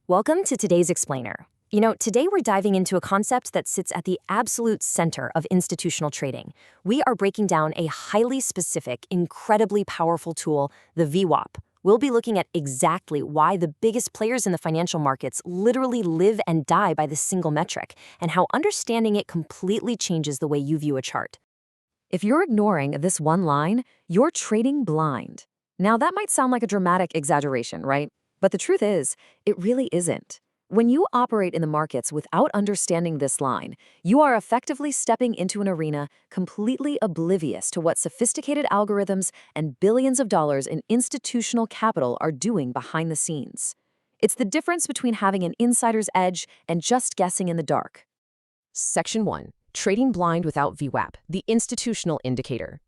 Welcome to today's explainer. Today we're diving into a concept that sits at the absolute center of institutional trading. We are breaking down a highly specific, incredibly powerful tool, the VWAP. We'll be looking at exactly why the biggest players in the financial markets literally live and die by this single metric, and how understanding it completely changes the way you view a chart. If you're ignoring this one line, you're trading blind. Now, that might sound like a dramatic exaggeration, right? But the truth is, it really isn't. When you operate in the markets without understanding this line, you are effectively stepping into an arena completely oblivious to what sophisticated algorithms and billions of dollars in institutional capital are doing behind the scenes. It's the difference between having an insider's edge and just guessing in the dark. Section 1. Trading blind without VWAP, the institutional indicator.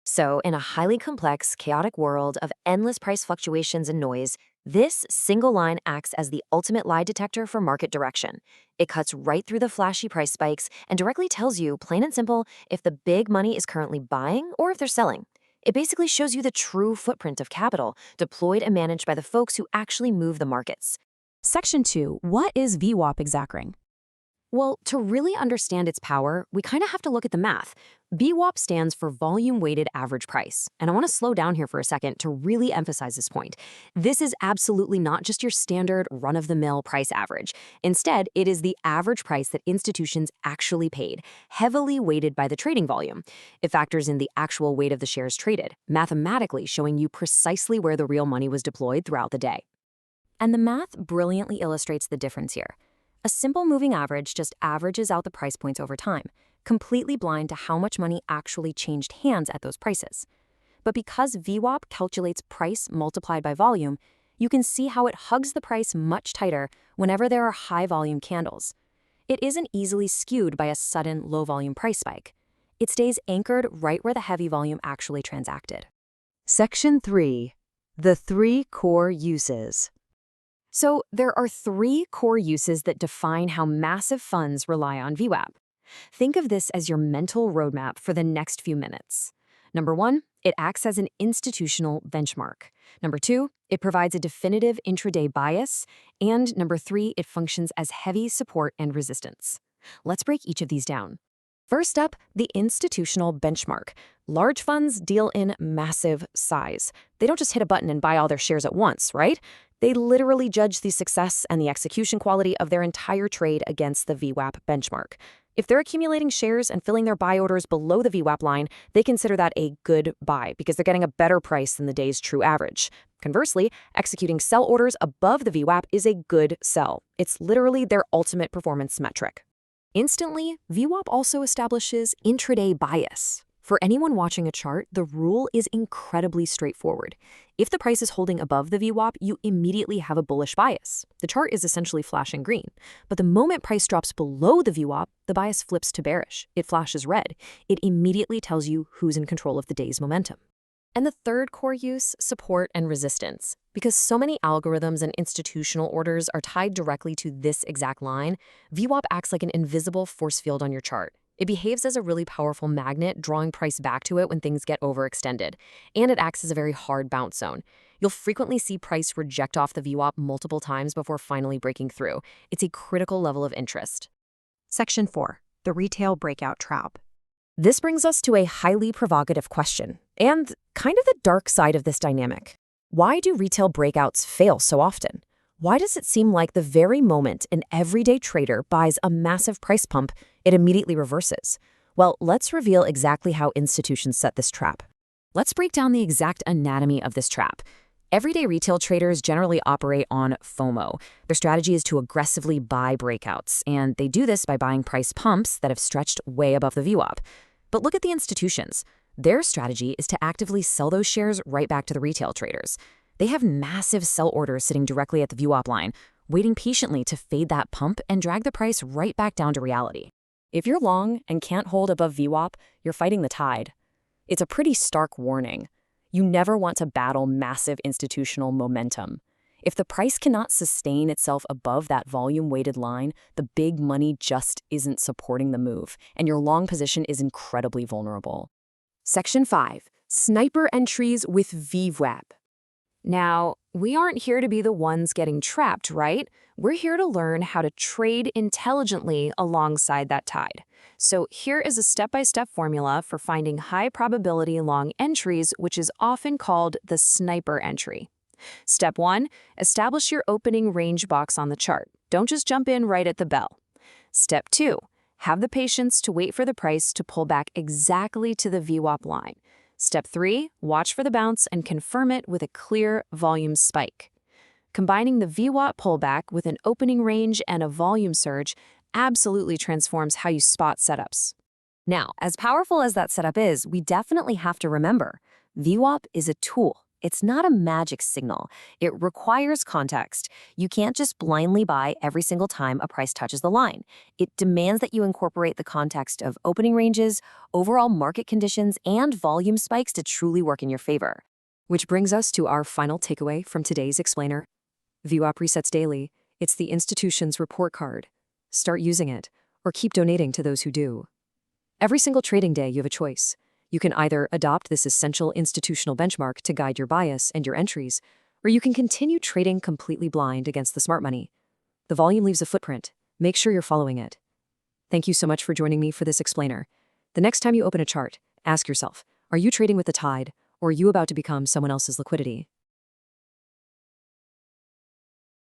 So, in a highly complex, chaotic world of endless price fluctuations and noise, this single line acts as the ultimate lie detector for market direction. It cuts right through the flashy price spikes and directly tells you, plain and simple, if the big money is currently buying or if they're selling. It basically shows you the true footprint of capital, deployed and managed by the folks who actually move the markets. Section 2. What is VWAP exactly? Well, to really understand its power, we kind of have to look at the math. VWAP stands for volume-weighted average price. And I want to slow down here for a second to really emphasize this point. This is absolutely not just your standard run-of-the-mill price average. Instead, it is the average price that institutions actually paid, heavily weighted by the trading volume. It factors in the actual weight of the shares traded, mathematically showing you precisely where the real money was deployed throughout the day. And the math brilliantly illustrates the difference here. A simple moving average just averages out the price points over time, completely blind to how much money actually changed hands at those prices. But because VWAP calculates price multiplied by volume, you can see how it hugs the price much tighter whenever there are high-volume candles. It isn't easily skewed by a sudden low-volume price spike. It stays anchored right where the heavy volume actually transacted. Section 3. The 3 core uses. So there are 3 core uses that define how massive funds rely on VWAP. Think of this as your mental roadmap for the next few minutes. Number 1, it acts as an institutional benchmark. Number 2, it provides a definitive intraday bias. And number 3, it functions as heavy support and resistance. Let's break each of these down. First up, the institutional benchmark. Large funds deal in massive size. They don't just hit a button and buy all their shares at once, right? They literally judge the success and the execution quality of their entire trade against the VWAP benchmark. If they're accumulating shares and filling their buy orders below the VWAP line, they consider that a good buy because they're getting a better price than the day's true average. Conversely, executing sell orders above the VWAP is a good sell. It's literally their ultimate performance metric. Instantly, VWAP also establishes intraday bias. For anyone watching a chart, the rule is incredibly straightforward. If the price is holding above the VWAP, you immediately have a bullish bias. The chart is essentially flashing green. But the moment price drops below the VWAP, the bias flips to bearish. It flashes red. It immediately tells you who's in control of the day's momentum. And the third core use, support and resistance. Because so many algorithms and institutional orders are tied directly to this exact line, VWAP acts like an invisible force field on your chart. It behaves as a really powerful magnet, drawing price back to it when things get overextended. And it acts as a very hard bounce zone. You'll frequently see price reject off the VWAP multiple times before finally breaking through. It's a critical level of interest. Section 4. The retail breakout trap. This brings us to a highly provocative question, and kind of the dark side of this dynamic. Why do retail breakouts fail so often? Why does it seem like the very moment an everyday trader buys a massive price pump, it immediately reverses? Well, let's reveal exactly how institutions set this trap. Let's break down the exact anatomy of this trap. Everyday retail traders generally operate on FOMO. Their strategy is to aggressively buy breakouts, and they do this by buying price pumps that have stretched way above the VWAP. But look at the institutions. Their strategy is to actively sell those shares right back to the retail traders. They have massive sell orders sitting directly at the VWAP line, waiting patiently to fade that pump and drag the price right back down to reality. If you're long and can't hold above VWAP, you're fighting the tide. It's a pretty stark warning. You never want to battle massive institutional momentum. If the price cannot sustain itself above that volume-weighted line, the big money just isn't supporting the move, and your long position is incredibly vulnerable. Section 5. Sniper entries with VWAP. Now, We aren't here to be the ones getting trapped, right? We're here to learn how to trade intelligently alongside that tide. So here is a step-by-step formula for finding high probability long entries, which is often called the sniper entry. Step 1, establish your opening range box on the chart. Don't just jump in right at the bell. Step 2, have the patience to wait for the price to pull back exactly to the VWAP line. Step 3, watch for the bounce and confirm it with a clear volume spike. Combining the VWAP pullback with an opening range and a volume surge absolutely transforms how you spot setups. Now, as powerful as that setup is, we definitely have to remember, VWAP is a tool. It's not a magic signal. It requires context. You can't just blindly buy every single time a price touches the line. It demands that you incorporate the context of opening ranges, overall market conditions, and volume spikes to truly work in your favor. Which brings us to our final takeaway from today's explainer. VWAP resets daily. It's the institution's report card. Start using it, or keep donating to those who do. Every single trading day, you have a choice. You can either adopt this essential institutional benchmark to guide your bias and your entries, or you can continue trading completely blind against the smart money. The volume leaves a footprint. Make sure you're following it. Thank you so much for joining me for this explainer. The next time you open a chart, ask yourself, are you trading with the tide, or are you about to become someone else's liquidity?